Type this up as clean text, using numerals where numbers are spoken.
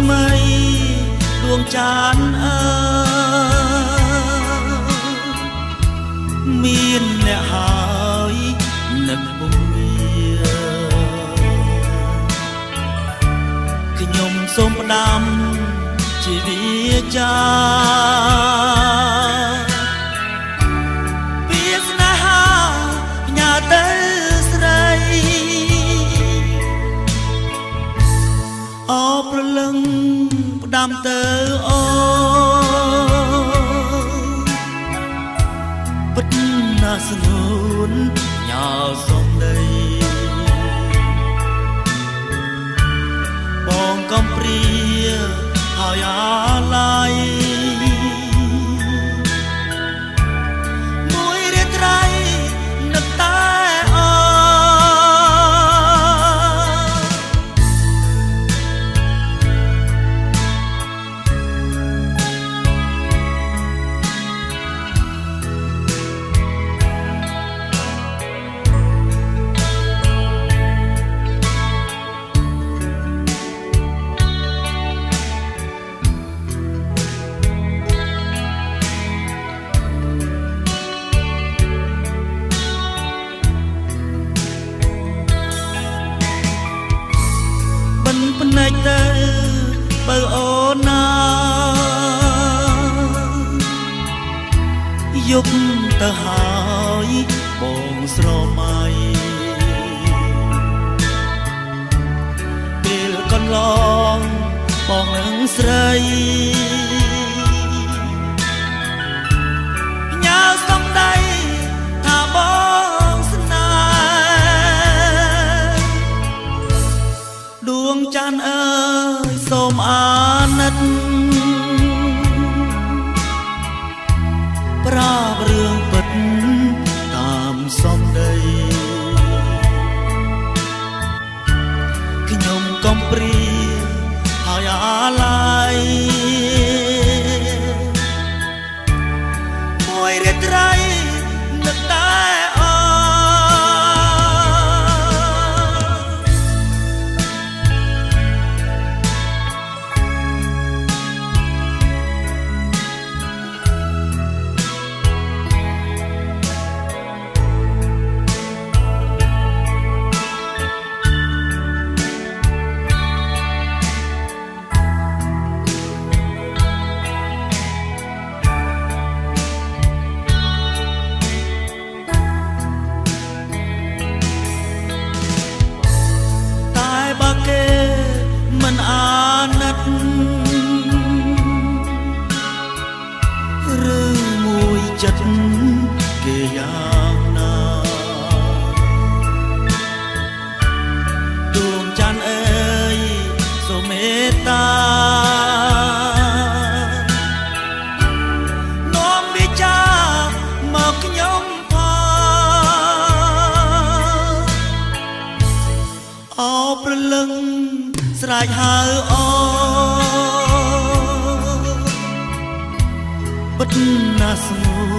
ថ្មីដួងចានអើមានអ្នកហើយនឹកពុំមានខ្ញុំសូមផ្ដាំជាវាចាវាស្នេហាផ្ញើទៅស្រីអរព្រលឹងផ្ដាំទៅអូពិតណាស់ស្ងួនញ៉ាវសំដីបងកំព្រាហើយអាឡ័យមួយរាត្រីនឹកតែអភ្នែកទៅបើអូនណាយប់ទៅហើយបងស្រមៃពេលកន្លងបងនឹងស្រីញ៉ាវសំដីថាបងស្នេហ៍ដួងចានអើយសូមអាណិតប្រាប់រឿងពិតតាមសំដីខ្ញុំកំព្រាហើយអាឡ័យមួយរាត្រីនឹកតែមិនអាណិតឬមួយចិត្តគេយ៉ាងណាដួងចានអើយសូមមេត្តានាំវិចាមកខ្ញុំផងអោព្រលឹងស្រែកហៅអូពិតណាស់ស្ងួ